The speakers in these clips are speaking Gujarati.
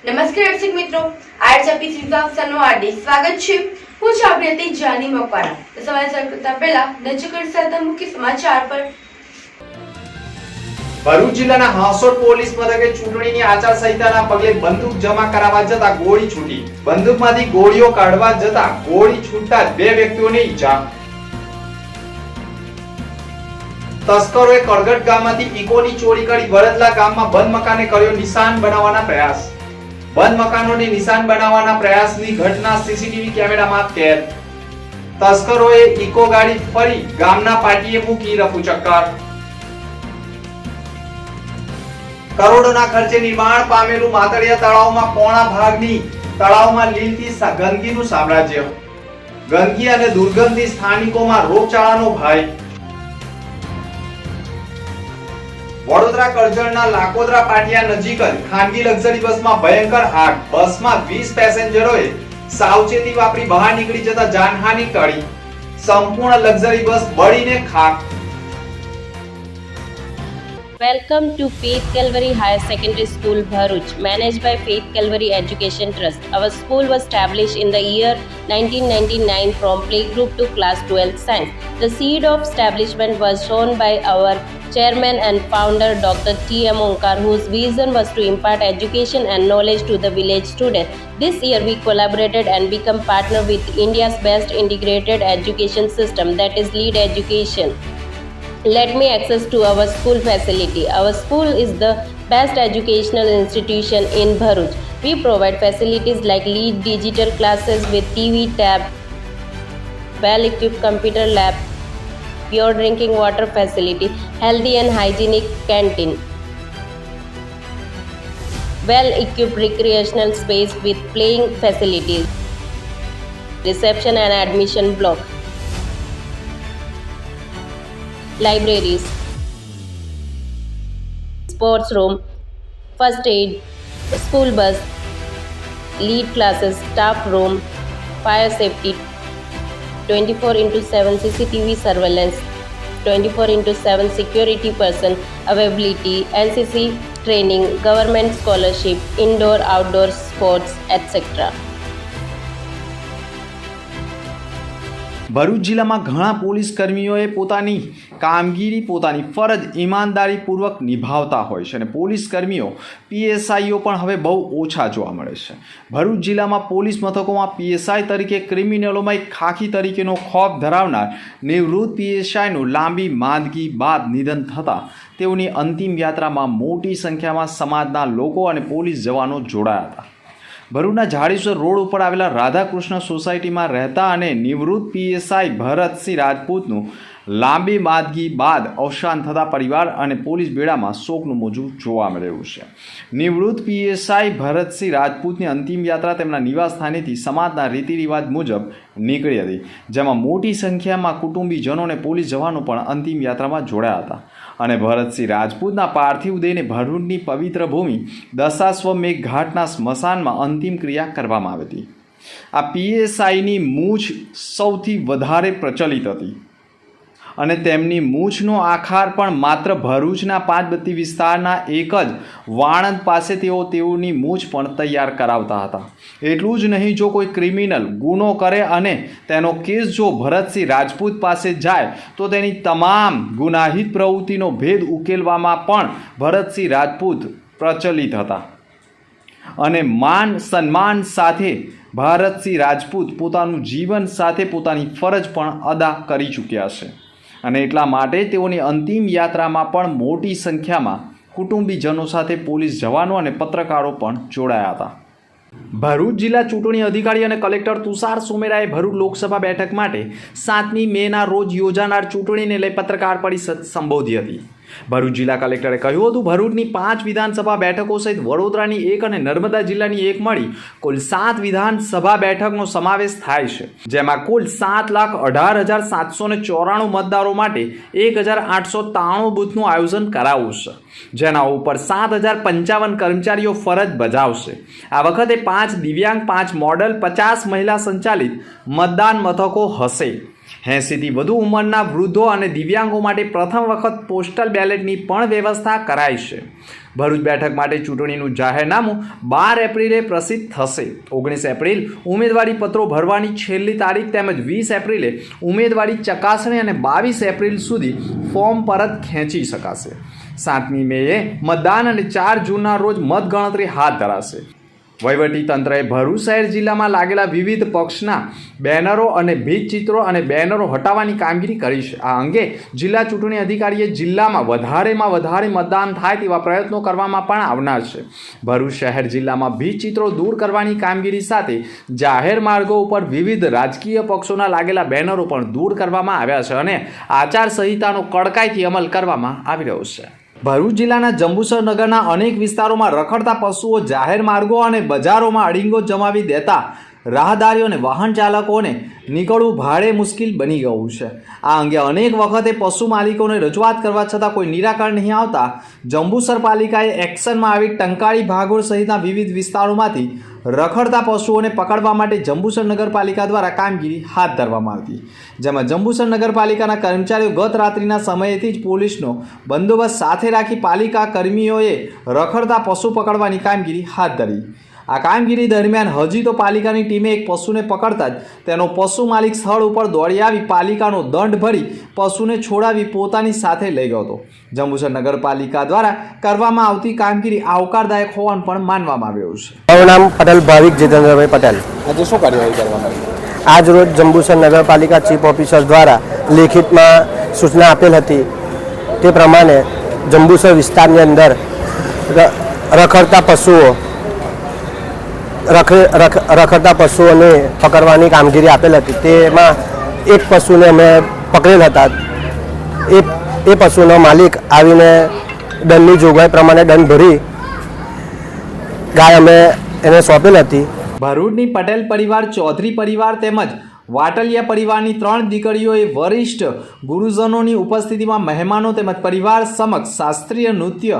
નમસ્કાર દર્શક મિત્રો, આજ આપી સીધાનું હાર્દિક સ્વાગત છે। હું છું આપણી હતી જાની મકવાણા। તો સમાચાર કરતા પહેલા નજર કરતા મુખ્ય સમાચાર પર। ભરૂચ જિલ્લાના હાંસોટ પોલીસ મથકે ચૂંટણીની આચારસંહિતાના પગલે બંદૂક જમા કરાવવા જતા ગોળી છૂટી। બંદૂકમાંથી ગોળીઓ કાઢવા જતા ગોળી છૂટતા જ બે વ્યક્તિઓને ઈજા। તસ્કરોએ કરગટ ગામમાંથી ઇકોની ચોરી કરી વડદલા ગામમાં બંધ મકાને કર્યો નિશાન બનાવવાના પ્રયાસ। બંધ મકાનોને નિશાન બનાવવાના પ્રયાસની ઘટના સીસીટીવી કેમેરામાં કેદ। તસ્કરોએ ઇકો ગાડી ફરી ગામના પાટીએ મૂકી રફુચક્કર। કરોડોના ખર્ચે નિર્માણ પામેલું માતળિયા તળાવમાં પોણા ભાગની તળાવમાં લીલથી ગંદકીનું સામ્રાજ્ય। ગંદકી અને દુર્ગંધથી સ્થાનિકોમાં રોગચાળાનો ભય। વડોદરા કરજણના લાકોદરા પાટિયા નજીક જ ખાનગી લક્ઝરી બસમાં ભયંકર આગ। બસમાં 20 પેસેન્જરોએ સાવચેતી વાપરી બહાર નીકળી જતા જાનહાનિ ટળી। સંપૂર્ણ લક્ઝરી બસ બળીને ખાખ। Welcome to Faith Calvary Higher Secondary School, Bharuch, managed by Faith Calvary Education Trust. Our school was established in the year 1999 from playgroup to class 12 science. The seed of establishment was shown by our chairman and founder Dr. T.M. Onkar, whose vision was to impart education and knowledge to the village students. This year we collaborated and become partner with India's best integrated education system, that is Lead Education. Let me access to our school facility. Our school is the best educational institution in Bharuch. We provide facilities like Lead digital classes with TV, tab, well-equipped computer lab, pure drinking water facility, healthy and hygienic canteen, well-equipped recreational space with playing facilities, reception and admission block, libraries, sports room, first aid, school bus, lead classes, staff room, fire safety, 24/7 CCTV surveillance, 24/7 security person availability, NCC training, government scholarship, indoor outdoor sports, etc. Bharuch જિલ્લામાં ઘણા પોલીસ કર્મીઓએ પોતાની કામગીરી પોતાની ફરજ ઈમાનદારીપૂર્વક નિભાવતા હોય છે અને પોલીસ કર્મીઓ પીએસઆઈઓ પણ હવે બહુ ઓછા જોવા મળે છે। ભરૂચ જિલ્લામાં પોલીસ મથકોમાં પીએસઆઈ તરીકે ક્રિમિનલોમાં એક ખાખી તરીકેનો ખોફ ધરાવનાર નિવૃત્ત પીએસઆઈનું લાંબી માંદગી બાદ નિધન થતાં તેઓની અંતિમ યાત્રામાં મોટી સંખ્યામાં સમાજના લોકો અને પોલીસ જવાનો જોડાયા હતા। ભરૂચના જાડેશ્વર રોડ ઉપર આવેલા રાધાકૃષ્ણ સોસાયટીમાં રહેતા અને નિવૃત્ત પીએસઆઈ ભરતસિંહ રાજપૂતનું લાંબી માંદગી બાદ અવસાન થતાં પરિવાર અને પોલીસ બેડામાં શોકનું મોજું જોવા મળ્યું છે। નિવૃત્ત પીએસઆઈ ભરતસિંહ રાજપૂતની અંતિમ યાત્રા તેમના નિવાસસ્થાનેથી સમાજના રીતિરિવાજ મુજબ નીકળી હતી, જેમાં મોટી સંખ્યામાં કુટુંબીજનો અને પોલીસ જવાનો પણ અંતિમ યાત્રામાં જોડાયા હતા અને ભરતસિંહ રાજપૂતના પાર્થિવ દેહને ભરૂચની પવિત્ર ભૂમિ દશાશ્વમેઘ ઘાટના સ્મશાનમાં અંતિમ ક્રિયા કરવામાં આવી હતી। આ પીએસઆઈની મૂછ સૌથી વધારે પ્રચલિત હતી અને તેમની મૂછનો આકાર પણ માત્ર ભરૂચના પાંચબત્તી વિસ્તારના એક જ વાણંદ પાસે તેઓની મૂછ પણ તૈયાર કરાવતા હતા। એટલું જ નહીં, જો કોઈ ક્રિમિનલ ગુનો કરે અને તેનો કેસ જો ભરતસિંહ રાજપૂત પાસે જાય તો તેની તમામ ગુનાહિત પ્રવૃત્તિનો ભેદ ઉકેલવામાં પણ ભરતસિંહ રાજપૂત પ્રચલિત હતા અને માન સન્માન સાથે ભરતસિંહ રાજપૂત પોતાનું જીવન સાથે પોતાની ફરજ પણ અદા કરી ચૂક્યા છે અને એટલા માટે તેઓની અંતિમ યાત્રામાં પણ મોટી સંખ્યામાં કુટુંબીજનો સાથે પોલીસ જવાનો અને પત્રકારો પણ જોડાયા હતા। ભરૂચ જિલ્લા ચૂંટણી અધિકારી અને કલેક્ટર તુષાર સુમેરાએ ભરૂચ લોકસભા બેઠક માટે 7મી મેના રોજ યોજાનાર ચૂંટણીને લઈ પત્રકાર પરિષદ સંબોધી હતી। ભરૂચ જિલ્લા કલેક્ટરે કહ્યું હતું, ભરૂચની 5 વિધાનસભા બેઠકો સહિત વડોદરાની 1 અને નર્મદા જિલ્લાની 1 મળી કુલ 7 વિધાનસભા બેઠકનો સમાવેશ થાય છે, જેમાં કુલ 7,18,794 મતદારો માટે 1,893 બૂથનું આયોજન કરાયું છે, જેના ઉપર 7,055 કર્મચારીઓ ફરજ બજાવશે। આ વખતે 5 દિવ્યાંગ, 5 મોડલ, 50 મહિલા સંચાલિત મતદાન મથકો હશે। 80થી વધુ ઉંમરના વૃદ્ધો અને દિવ્યાંગો માટે પ્રથમ વખત પોસ્ટલ બેલેટની પણ વ્યવસ્થા કરાઈ છે. ભરૂચ બેઠક માટે ચૂંટણીનું જાહેરનામું 12 એપ્રિલે પ્રસિદ્ધ થશે. 19 એપ્રિલ ઉમેદવારી પત્રો ભરવાની છેલ્લી તારીખ તેમજ 20 એપ્રિલે ઉમેદવારી ચકાસણી અને 22 એપ્રિલ સુધી ફોર્મ પરત ખેંચી શકાશે. 7મી મેએ મતદાન અને 4 જૂનના રોજ મતગણતરી હાથ ધરાશે. વહીવટીતંત્રએ ભરૂચ શહેર જિલ્લામાં લાગેલા વિવિધ પક્ષના બેનરો અને ભીંતચિત્રો અને બેનરો હટાવવાની કામગીરી કરી છે. આ અંગે જિલ્લા ચૂંટણી અધિકારીએ જિલ્લામાં વધારેમાં વધારે મતદાન થાય તેવા પ્રયત્નો કરવામાં પણ આવનાર છે. ભરૂચ શહેર જિલ્લામાં ભીંતચિત્રો દૂર કરવાની કામગીરી સાથે જાહેર માર્ગો ઉપર વિવિધ રાજકીય પક્ષોના લાગેલા બેનરો પણ દૂર કરવામાં આવ્યા છે અને આચારસંહિતાનો કડકાઈથી અમલ કરવામાં આવી રહ્યો છે. ભરૂચ જિલ્લાના જંબુસર નગરના અનેક વિસ્તારોમાં રખડતા પશુઓ જાહેર માર્ગો અને બજારોમાં અડીંગો જમાવી દેતા રાહદારીઓ અને વાહન ચાલકોને નીકળવું ભારે મુશ્કેલ બની ગયું છે. આ અંગે અનેક વખતે પશુ માલિકોને રજૂઆત કરવા છતાં કોઈ નિરાકરણ નહીં આવતા જંબુસર પાલિકાએ એક્શનમાં આવી ટંકાળી, ભાગોળ સહિતના વિવિધ વિસ્તારોમાંથી રખડતા પશુઓને પકડવા માટે જંબુસર નગરપાલિકા દ્વારા કામગીરી હાથ ધરવામાં આવી, જેમાં જંબુસર નગરપાલિકાના કર્મચારીઓ ગત રાત્રિના સમયેથી જ પોલીસનો બંદોબસ્ત સાથે રાખી પાલિકા કર્મીઓએ રખડતા પશુ પકડવાની કામગીરી હાથ ધરી. આ કામગીરી દરમિયાન હજી તો પાલિકાની ટીમે એક પશુને પકડતા જ તેનો પશુ માલિક સ્થળ ઉપર દોડી આવી પાલિકાનો દંડ ભરી પશુને છોડાવી પોતાની સાથે લઈ ગયો હતો. જંબુસર નગરપાલિકા દ્વારા કરવામાં આવતી કામગીરી આવકારદાયક હોવાનું પણ માનવામાં આવ્યું છે. મારું નામ પટેલ ભાવિક જીતેન્દ્રભાઈ પટેલ. આજે શું કાર્યવાહી કરવામાં આવી? આજ રોજ જંબુસર નગરપાલિકા ચીફ ઓફિસર દ્વારા લેખિતમાં સૂચના આપેલ હતી તે પ્રમાણે જંબુસર વિસ્તારની અંદર રખડતા પશુઓને પકડવાની કામગીરી આપેલ હતી. તેમાં એક પશુને અમે પકડેલ હતા. એ પશુનો માલિક આવીને દંડની જોગવાઈ પ્રમાણે દંડ ભરી ગાય અમે એને સોંપેલ હતી. ભરૂચની પટેલ પરિવાર, ચૌધરી પરિવાર તેમજ વાટલિયા પરિવારની 3 દીકરીઓએ વરિષ્ઠ ગુરુજનોની ઉપસ્થિતિમાં મહેમાનો તેમજ પરિવાર સમક્ષ શાસ્ત્રીય નૃત્ય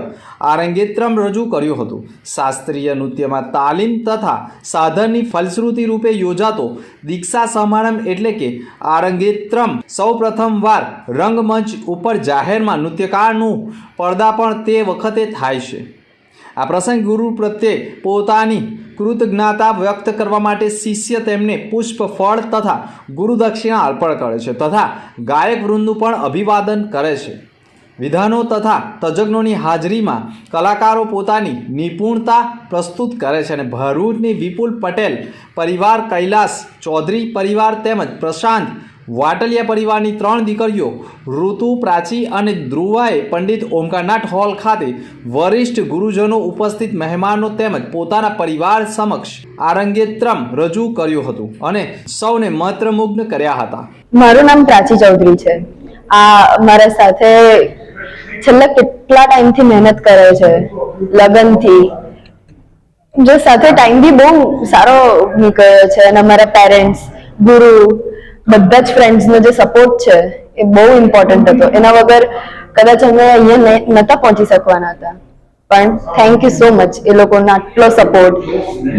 આરંગેત્રમ રજૂ કર્યું હતું. શાસ્ત્રીય નૃત્યમાં તાલીમ તથા સાધનની ફલશ્રુતિ રૂપે યોજાતો દીક્ષા સમારંભ એટલે કે આરંગેત્રમ સૌ પ્રથમવાર રંગમંચ ઉપર જાહેરમાં નૃત્યકારનું પર્દાપણ તે વખતે થાય છે. આ પ્રસંગ ગુરુ પ્રત્યે પોતાની કૃતજ્ઞતા વ્યક્ત કરવા માટે શિષ્ય તેમને પુષ્પ, ફળ તથા ગુરુદક્ષિણા અર્પણ કરે છે તથા ગાયક વૃંદનું પણ અભિવાદન કરે છે. વિધાનો તથા તજજ્ઞોની હાજરીમાં કલાકારો પોતાની નિપુણતા પ્રસ્તુત કરે છે અને ભરૂચની વિપુલ પટેલ પરિવાર, કૈલાસ ચૌધરી પરિવાર તેમજ પ્રશાંત વાટલિયા પરિવારની 3 દીકરીઓ ઋતુ, પ્રાચી અને ધ્રુવાએ પંડિત ઓમકારનાથ હોલ ખાતે વરિષ્ઠ ગુરુજનો, ઉપસ્થિત મહેમાનો તેમજ પોતાના પરિવાર સમક્ષ આરંગેત્રમ રજૂ કર્યું હતું અને સૌને મંત્રમુગ્ધ કર્યા હતા. મારું નામ પ્રાચી ચૌધરી છે. આ મારા સાથે છેલ્લા કેટલા ટાઈમથી મહેનત કરે છે, લગનથી. જો સાથે ટાઈમ બી બહુ સારો નીકળ્યો છે અને અમારા પેરેન્ટ્સ, ગુરુ, બધા જ ફ્રેન્ડ્સનો જે સપોર્ટ છે એ બહુ ઇમ્પોર્ટન્ટ હતો. એના વગર કદાચ અમે અહીંયા નહોતા પહોંચી શકવાના હતા. પણ થેન્ક યુ સો મચ. એ લોકોનો આટલો સપોર્ટ.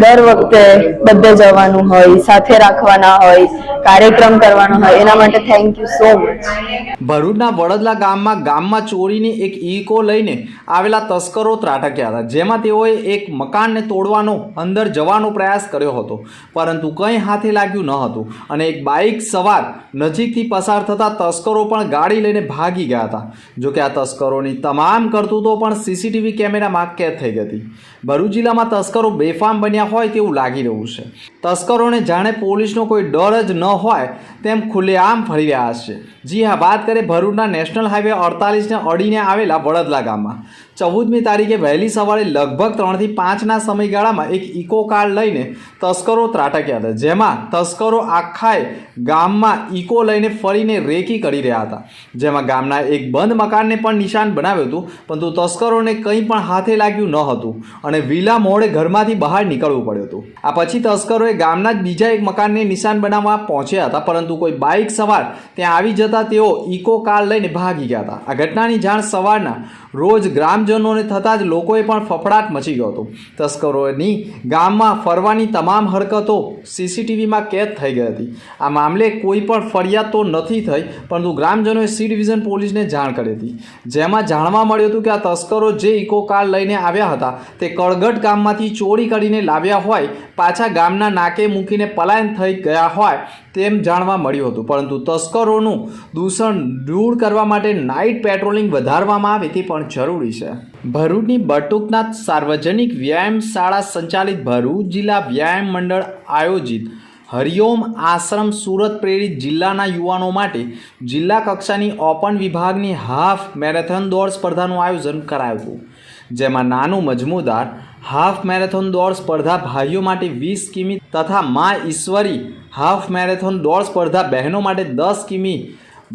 દર વખતે બધે જવાનું હોય, સાથે રાખવાના હોય, કાર્યક્રમ કરવાનો હોય, એના માટે થેન્ક યુ સો મચ. ભરૂચના વડદલા ગામમાં ચોરીની એક ઈકો લઈને આવેલા તસ્કરો ત્રાટક્યા હતા, જેમાં તેઓએ એક મકાનને તોડવાનો, અંદર જવાનો પ્રયાસ કર્યો હતો, પરંતુ કંઈ હાથે લાગ્યું ન હતું અને એક બાઇક સવાર નજીકથી પસાર થતા તસ્કરો પણ ગાડી લઈને ભાગી ગયા હતા. જોકે આ તસ્કરોની તમામ કરતૂતો પણ સીસીટીવી કેમેરામાં કેદ થઈ ગઈ હતી. ભરૂચ જિલ્લામાં તસ્કરો બેફામ બન્યા હોય તેવું લાગી રહ્યું છે. તસ્કરોને જાણે પોલીસનો કોઈ ડર જ ન હોય તેમ ખુલ્લેઆમ ફરી રહ્યા છે. જી હા, વાત કરીએ ભરૂચના નેશનલ હાઈવે 48ને અડીને આવેલા વડદલા ગામમાં 14મી તારીખે વહેલી સવારે લગભગ 3 થી 5ના સમયગાળામાં એક ઇકો કાર લઈને તસ્કરો ત્રાટક્યા હતા, જેમાં તસ્કરો આખાએ ગામમાં ઇકો લઈને ફરીને રેકી કરી રહ્યા હતા, જેમાં ગામના એક બંધ મકાનને પણ નિશાન બનાવ્યું હતું, પરંતુ તસ્કરોને કંઈ પણ હાથે લાગ્યું ન હતું અને અને વિલા મોડે ઘરમાંથી બહાર નીકળવું પડ્યું હતું. આ પછી તસ્કરોએ ગામના જ બીજા એક મકાનને નિશાન બનાવવા પહોંચ્યા હતા, પરંતુ કોઈ બાઇક સવાર ત્યાં આવી જતા તેઓ ઇકો કાર લઈને ભાગી ગયા હતા. આ ઘટનાની જાણ સવારના રોજ ગ્રામજનોને થતાં જ લોકોએ પણ ફફડાટ મચી ગયો હતો. તસ્કરોની ગામમાં ફરવાની તમામ હરકતો સીસીટીવીમાં કેદ થઈ ગઈ હતી. આ મામલે કોઈ પણ ફરિયાદ તો નથી થઈ, પરંતુ ગ્રામજનોએ સી ડિવિઝન પોલીસને જાણ કરી હતી, જેમાં જાણવા મળ્યું હતું કે આ તસ્કરો જે ઇકો કાર લઈને આવ્યા હતા તે કળગઢ ગામમાંથી ચોરી કરીને લાવ્યા હોય, પાછા ગામના નાકે મૂકીને પલાયન થઈ ગયા હોય તેમ જાણવા મળ્યું હતું. પરંતુ તસ્કરોનું દૂષણ દૂર કરવા માટે નાઇટ પેટ્રોલિંગ વધારવામાં આવે તે પણ જરૂરી છે. ભરૂચની બટુકનાથ સાર્વજનિક વ્યાયામ શાળા સંચાલિત ભરૂચ જિલ્લા વ્યાયામ મંડળ આયોજિત હરિઓમ આશ્રમ સુરત પ્રેરિત જિલ્લાના યુવાનો માટે જિલ્લા કક્ષાની ઓપન વિભાગની હાફ મેરેથોન દોડ સ્પર્ધાનું આયોજન કરાયું હતું, જેમાં નાનું મજમુદાર હાફ મેરેથોન દોડ સ્પર્ધા ભાઈઓ માટે 20 કિમી તથા મા ઈશ્વરી હાફ મેરેથોન દોડ સ્પર્ધા બહેનો માટે 10 કિમી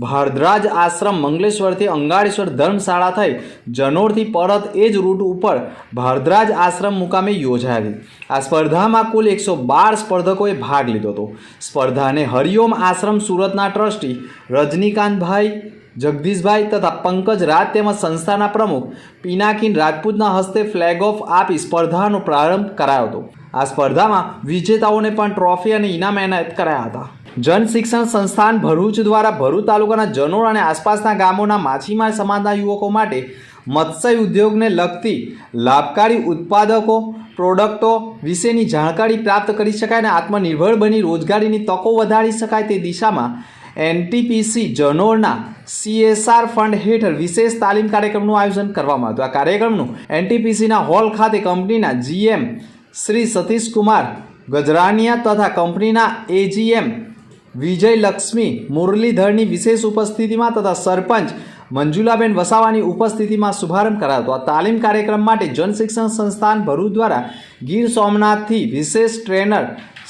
ભારદ્રાજ આશ્રમ મંગલેશ્વરથી અંગાળેશ્વર ધર્મશાળા થઈ જનોરથી પરત એ જ રૂટ ઉપર ભારદ્રાજ આશ્રમ મુકામે યોજાઈ. આ સ્પર્ધામાં કુલ 112 સ્પર્ધકોએ ભાગ લીધો હતો. સ્પર્ધાને હરિઓમ આશ્રમ સુરતના ટ્રસ્ટી રજનીકાંતભાઈ, જગદીશભાઈ તથા પંકજ રાજ તેમજ સંસ્થાના પ્રમુખ પિનાકીન રાજપૂતના હસ્તે ફ્લેગ ઓફ આપી સ્પર્ધાનો પ્રારંભ કરાયો હતો. આ સ્પર્ધામાં વિજેતાઓને પણ ટ્રોફી અને ઇનામ એનાયત કરાયા હતા. જન શિક્ષણ સંસ્થાન ભરૂચ દ્વારા ભરૂચ તાલુકાના જનોર અને આસપાસના ગામોના માછીમાર સમાજના યુવકો માટે મત્સ્ય ઉદ્યોગને લગતી લાભકારી ઉત્પાદકો પ્રોડક્ટો વિશેની જાણકારી પ્રાપ્ત કરી શકાય અને આત્મનિર્ભર બની રોજગારીની તકો વધારી શકાય તે દિશામાં એનટીપીસી જનોરના CSR ફંડ હેઠળ વિશેષ તાલીમ કાર્યક્રમનું આયોજન કરવામાં આવ્યું. આ કાર્યક્રમનું એનટીપીસીના હોલ ખાતે કંપનીના GM શ્રી સતીશકુમાર ગજરાનિયા તથા કંપનીના AGM વિજય લક્ષ્મી મુરલીધરની વિશેષ ઉપસ્થિતિમાં તથા સરપંચ મંજુલાબેન વસાવાની ઉપસ્થિતિમાં શુભારંભ કરાયો હતો. આ તાલીમ કાર્યક્રમ માટે જનશિક્ષણ સંસ્થાન ભરૂચ દ્વારા ગીર સોમનાથથી વિશેષ ટ્રેનર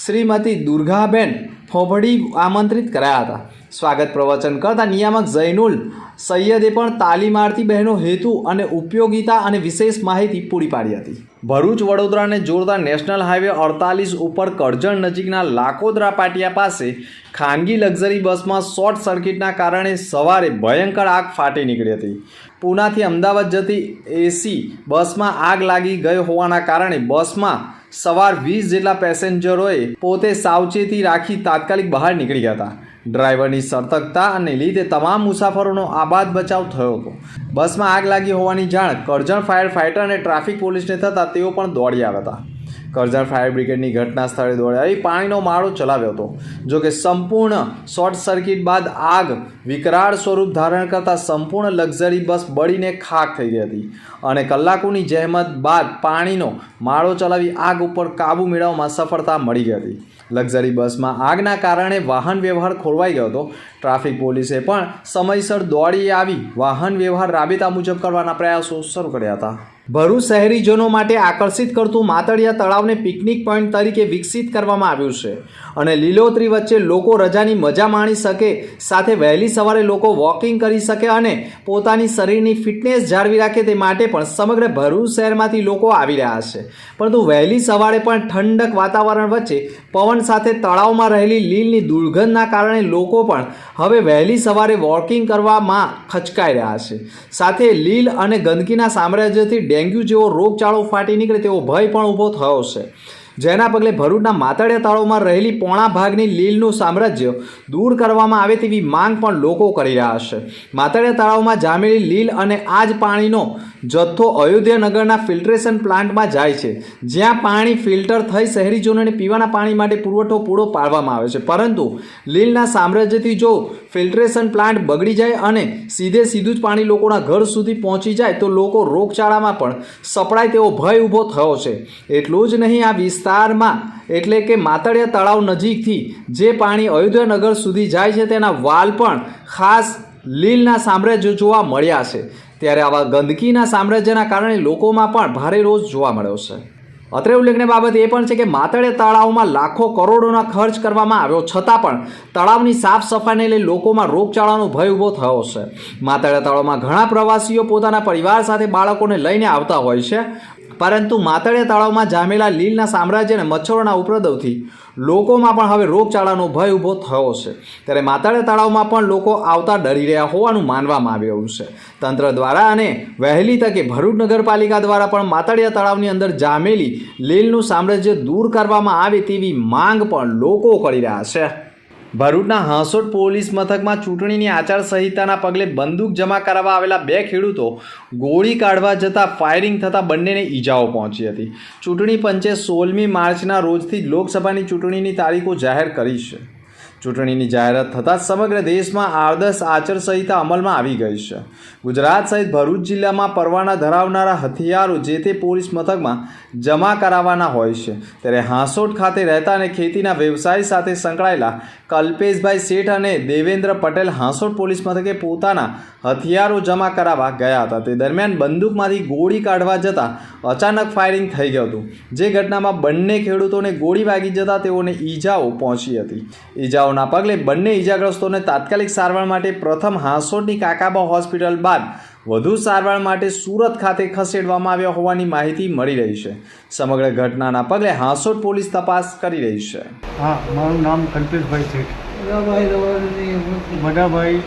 શ્રીમતી દુર્ગાબેન ફોભડી આમંત્રિત કરાયા હતા. સ્વાગત પ્રવચન કરતા નિયામક ઝૈનુલ સૈયદે પણ તાલીમાર્થી બહેનો હેતુ અને ઉપયોગિતા અને વિશેષ માહિતી પૂરી પાડી હતી. ભરૂચ વડોદરાને જોડતા નેશનલ હાઈવે 48 ઉપર કરજણ નજીકના લાકોદરા પાટિયા પાસે ખાનગી લક્ઝરી બસમાં શોર્ટ સર્કિટના કારણે સવારે ભયંકર આગ ફાટી નીકળી હતી. પૂનાથી અમદાવાદ જતી AC બસમાં આગ લાગી ગઈ હોવાના કારણે બસમાં સવાર 20 જેટલા પેસેન્જરોએ પોતે સાવચેતી રાખી તાત્કાલિક બહાર નીકળી ગયા હતા. ડ્રાઈવરની સતર્કતાને લીધે તમામ મુસાફરોનો આબાદ બચાવ થયો હતો. બસમાં આગ લાગી હોવાની જાણ કરજણ ફાયર ફાઇટર અને ટ્રાફિક પોલીસને થતાં તેઓ પણ દોડી આવ્યા હતા. કરજણ ફાયર બ્રિગેડની ઘટના સ્થળે દોડી આવી પાણીનો માળો ચલાવ્યો હતો. જોકે સંપૂર્ણ શોર્ટ સર્કિટ બાદ આગ વિકરાળ સ્વરૂપ ધારણ કરતા સંપૂર્ણ લક્ઝરી બસ બળીને ખાખ થઈ ગઈ હતી અને કલાકોની જહેમત બાદ પાણીનો માળો ચલાવી આગ ઉપર કાબૂ મેળવવામાં સફળતા મળી ગઈ હતી. લક્ઝરી બસમાં આગના કારણે વાહન વ્યવહાર ખોરવાઈ ગયો હતો. ટ્રાફિક પોલીસે પણ સમયસર દોડી આવી વાહન વ્યવહાર રાબેતા મુજબ કરવાના પ્રયાસો શરૂ કર્યા હતા. ભરૂચ શહેરીજનો માટે આકર્ષિત કરતું માતળિયા તળાવને પિકનિક પોઈન્ટ તરીકે વિકસિત કરવામાં આવ્યું છે અને લીલોતરી વચ્ચે લોકો રજાની મજા માણી શકે, સાથે વહેલી સવારે લોકો વોકિંગ કરી શકે અને પોતાની શરીરની ફિટનેસ જાળવી રાખે તે માટે પણ સમગ્ર ભરૂચ શહેરમાંથી લોકો આવી રહ્યા છે. પરંતુ વહેલી સવારે પણ ઠંડક વાતાવરણ વચ્ચે પવન સાથે તળાવમાં રહેલી લીલની દુર્ગંધના કારણે લોકો પણ હવે વહેલી સવારે વોકિંગ કરવામાં ખચકાઈ રહ્યા છે. સાથે લીલ અને ગંદકીના સામ્રાજ્યથી ડેન્ગ્યુ જેવો રોગચાળો ફાટી નીકળે તેવો ભય પણ ઊભો થયો છે, જેના પગલે ભરૂચના માતળિયા તળાવમાં રહેલી પોણા ભાગની લીલનું સામ્રાજ્ય દૂર કરવામાં આવે તેવી માંગ પણ લોકો કરી રહ્યા છે. માતળિયા તળાવમાં જામેલી લીલ અને આ જ પાણીનો જથ્થો અયોધ્યાનગરના ફિલ્ટરેશન પ્લાન્ટમાં જાય છે, જ્યાં પાણી ફિલ્ટર થઈ શહેરીજનોને પીવાના પાણી માટે પુરવઠો પૂરો પાડવામાં આવે છે. પરંતુ લીલના સામ્રાજ્યથી જો ફિલ્ટરેશન પ્લાન્ટ બગડી જાય અને સીધું જ પાણી લોકોના ઘર સુધી પહોંચી જાય તો લોકો રોગચાળામાં પણ સપડાય તેવો ભય ઊભો થયો છે. એટલું જ નહીં, આ વિસ્તારમાં એટલે કે માતળિયા તળાવ નજીકથી જે પાણી અયોધ્યાનગર સુધી જાય છે તેના વાલ પણ ખાસ લીલના સામ્રાજ્ય જોવા મળ્યા છે. ત્યારે આવા ગંદકીના સામ્રાજ્યના કારણે લોકોમાં પણ ભારે રોષ જોવા મળ્યો છે. અત્રે ઉલ્લેખનીય બાબત એ પણ છે કે માતળિયા તળાવમાં લાખો કરોડોના ખર્ચ કરવામાં આવ્યો છતાં પણ તળાવની સાફ સફાઈને લઈ લોકોમાં રોગચાળાનો ભય ઊભો થયો છે. માતળિયા તળાવમાં ઘણા પ્રવાસીઓ પોતાના પરિવાર સાથે બાળકોને લઈને આવતા હોય છે પરંતુ માતળિયા તળાવમાં જામેલા લીલના સામ્રાજ્ય અને મચ્છરોના ઉપદ્રવથી લોકોમાં પણ હવે રોગચાળાનો ભય ઊભો થયો છે. ત્યારે માતળિયા તળાવમાં પણ લોકો આવતા ડરી રહ્યા હોવાનું માનવામાં આવી રહ્યું છે. તંત્ર દ્વારા અને વહેલી તકે ભરૂચ નગરપાલિકા દ્વારા પણ માતળિયા તળાવની અંદર જામેલી લીલનું સામ્રાજ્ય દૂર કરવામાં આવે તેવી માંગ પણ લોકો કરી રહ્યા છે. ભરૂચના હાંસોટ પોલીસ મથકમાં ચૂંટણીની આચારસંહિતાના પગલે બંદૂક જમા કરાવવા આવેલા 2 ખેડૂતો ગોળી કાઢવા જતાં ફાયરિંગ થતાં બંનેને ઈજાઓ પહોંચી હતી. ચૂંટણી પંચે 16મી માર્ચના રોજથી જ લોકસભાની ચૂંટણીની તારીખો જાહેર કરી છે. ચૂંટણીની જાહેરાત થતાં સમગ્ર દેશમાં આદર્શ આચારસંહિતા અમલમાં આવી ગઈ છે. ગુજરાત સહિત ભરૂચ જિલ્લામાં પરવાના ધરાવનારા હથિયારો જે તે પોલીસ મથકમાં જમા કરાવવાના હોય છે. ત્યારે હાંસોટ ખાતે રહેતા અને ખેતીના વ્યવસાય સાથે સંકળાયેલા કલ્પેશભાઈ શેઠ અને દેવેન્દ્ર પટેલ હાંસોટ પોલીસ મથકે પોતાના હથિયારો જમા કરાવવા ગયા હતા. તે દરમિયાન બંદૂકમાંથી ગોળી કાઢવા જતાં અચાનક ફાયરિંગ થઈ ગયું હતું, જે ઘટનામાં બંને ખેડૂતોને ગોળી વાગી જતાં તેઓને ઈજાઓ પહોંચી હતી. ઈજાઓના પગલે બંને ઈજાગ્રસ્તોને તાત્કાલિક સારવાર માટે પ્રથમ હાંસોટની કાકાબા હોસ્પિટલ બાદ વધુ સારવાર માટે સુરત ખાતે ખસેડવામાં આવ્યા હોવાની માહિતી મળી રહી છે. સમગ્ર ઘટનાના પગલે હાંસોટ પોલીસ તપાસ કરી રહી છે. હા, મારું નામ કલ્પેશભાઈ શેઠ. બધાભાઈ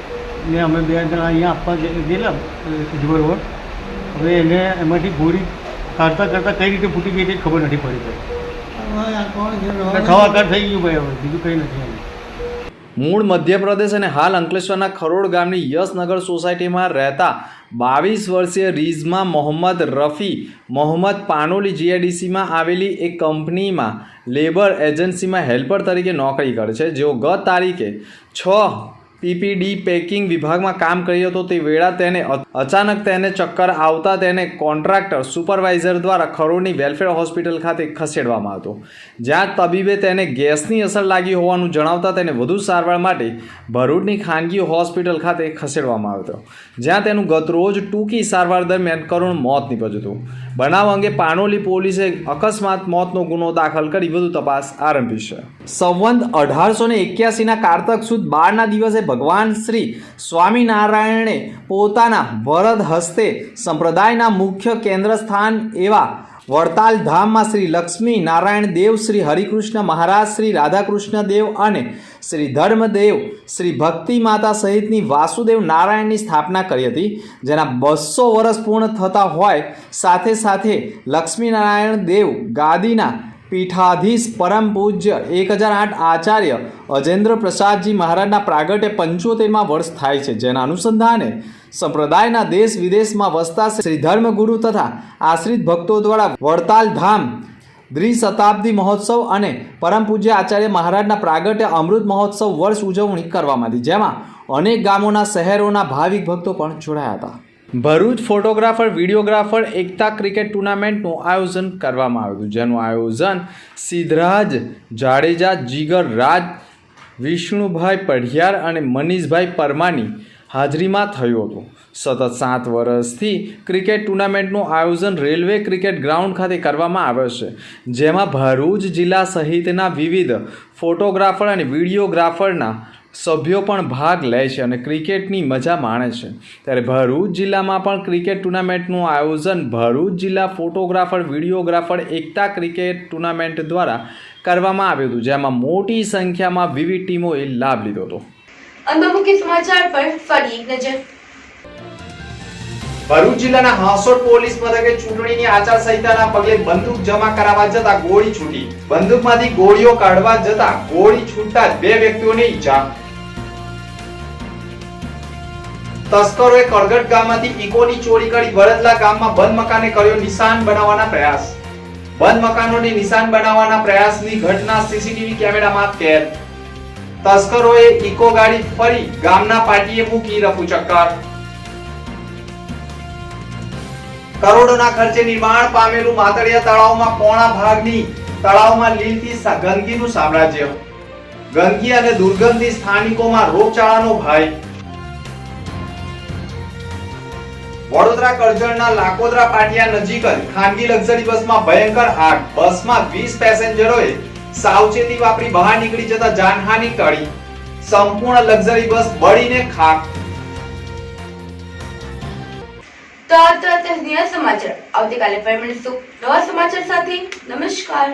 ને અમે 2 જણા અહીંયા આપવા ગયેલા જુગર. હવે એને એમાંથી ગોળી કાઢતા કાઢતા કઈ રીતે ફૂટી ગઈ તે ખબર નથી પડી. થવાકાર થઈ ગયું ભાઈ, હવે બીજું કંઈ નથી. મૂળ મધ્યપ્રદેશ અને હાલ અંકલેશ્વરના ખરોડ ગામની યશનગર સોસાયટીમાં રહેતા 22 વર્ષીય રિઝમા મોહમ્મદ રફી મોહમ્મદ પાનોલી જીઆઈડીસીમાં આવેલી એક કંપનીમાં લેબર એજન્સીમાં હેલ્પર તરીકે નોકરી કરે છે. જેઓ ગત તારીખે 6 પીપીડી પેકિંગ વિભાગમાં કામ કર્યો હતો. તે વેળા તેને અચાનક ચક્કર આવતા તેને કોન્ટ્રાક્ટર સુપરવાઇઝર દ્વારા ખરોડની વેલફેર હોસ્પિટલ ખાતે ખસેડવામાં હતો, જ્યાં તબીબે તેને ગેસની અસર લાગી હોવાનું જણાવતા તેને વધુ સારવાર માટે ભરૂચની ખાનગી હોસ્પિટલ ખાતે ખસેડવામાં આવ્યો હતો, જ્યાં તેનું ગતરોજ ટૂંકી સારવાર દરમિયાન કરુણ મોત નીપજ્યું હતું. બનાવ અંગે પાનોલી પોલીસે અકસ્માત મોતનો ગુનો દાખલ કરી વધુ તપાસ આરંભી છે. સંવંત 1881ના કારતક સુદ 12ના દિવસે ભગવાન શ્રી સ્વામિનારાયણે પોતાના વરદ હસ્તે સંપ્રદાયના મુખ્ય કેન્દ્ર સ્થાન એવા વડતાલ ધામમાં શ્રી લક્ષ્મી નારાયણ દેવ, શ્રી હરિકૃષ્ણ મહારાજ, શ્રી રાધાકૃષ્ણ દેવ અને શ્રી ધર્મદેવ, શ્રી ભક્તિ માતા સહિતની વાસુદેવ નારાયણની સ્થાપના કરી હતી, જેના 200 વર્ષ પૂર્ણ થતા હોય સાથે સાથે લક્ષ્મીનારાયણ દેવ ગાદીના પીઠાધીશ પરમ પૂજ્ય 1008 આચાર્ય અજેન્દ્ર પ્રસાદજી મહારાજના પ્રાગટ્ય 75મા વર્ષ થાય છે. જેના અનુસંધાને સંપ્રદાયના દેશ વિદેશમાં વસતા શ્રી ધર્મગુરુ તથા આશ્રિત ભક્તો દ્વારા વડતાલ ધામ દ્વિશતાબ્દી મહોત્સવ અને પરમ પૂજ્ય આચાર્ય મહારાજના પ્રાગટ્ય અમૃત મહોત્સવ વર્ષ ઉજવણી કરવામાં આવી, જેમાં અનેક ગામોના શહેરોના ભાવિક ભક્તો પણ જોડાયા હતા. ભરૂચ ફોટોગ્રાફર વિડીયોગ્રાફર એકતા ક્રિકેટ ટુર્નામેન્ટનું આયોજન કરવામાં આવ્યું હતું, જેનું આયોજન સિદ્ધરાજ જાડેજા, જીગર રાજ, વિષ્ણુભાઈ પઢિયાર અને મનીષભાઈ પરમારની હાજરીમાં થયું હતું. સતત 7 વર્ષથી ક્રિકેટ ટુર્નામેન્ટનું આયોજન રેલવે ક્રિકેટ ગ્રાઉન્ડ ખાતે કરવામાં આવે છે, જેમાં ભરૂચ જિલ્લા સહિતના વિવિધ ફોટોગ્રાફર અને વિડીયોગ્રાફરના સભ્યો પણ ભાગ લે છે અને ક્રિકેટની મજા માણે છે. ત્યારે ભરૂચ જિલ્લામાં પણ ક્રિકેટ ટુર્નામેન્ટનું આયોજન ભરૂચ જિલ્લા ફોટોગ્રાફર વિડીયોગ્રાફર એકતા ક્રિકેટ ટુર્નામેન્ટ દ્વારા કરવામાં આવ્યું હતું, જેમાં મોટી સંખ્યામાં વિવિધ ટીમોએ લાભ લીધો હતો. અંતમાં મુખ્ય સમાચાર પર ફરી એક નજર. ભરૂચ જિલ્લાના હાંસોટ પોલીસ મથકે ચૂંટણીની આચારસંહિતાના પગલે બંદૂક જમા કરાવવા જતા ગોળી છૂટી. બંદૂકમાંથી ગોળીઓ કાઢવા જતા ગોળી છૂટતા 2 વ્યક્તિઓને ઈજા. તસ્કરોએ કરગટ ગામમાંથી ઇકોની ચોરી કરી વડદલા ગામમાં બંધ મકાને કર્યો નિશાન બનાવવાના પ્રયાસ. બંધ મકાનોને નિશાન બનાવવાના પ્રયાસની ઘટના સીસીટીવી કેમેરામાં કેદ. તસ્કરોએ ઇકો ગાડી ફરી ગામના પાટીએ મૂકી રફુચક્કર. કરોડોના ખર્ચે નિર્માણ પામેલું માતળિયા તળાવમાં પોણા ભાગની તળાવમાં લીલથી ગંદકીનું સામ્રાજ્ય. ગંદકી અને દુર્ગંધથી સ્થાનિકોમાં રોગચાળાનો ભય. વડોદરા કરજણના લાકોદરા પાટિયા નજીક જ ખાનગી લક્ઝરી બસમાં ભયંકર આગ. બસમાં 20 પેસેન્જરોએ સાવચેતી વાપરી બહાર નીકળી જતા જાનહાનિ ટળી. સંપૂર્ણ લક્ઝરી બસ બળીને ખાક. તો આ તો અત્યારના સમાચાર. આવતીકાલે ફરી મળીશું નવા સમાચાર સાથે. નમસ્કાર.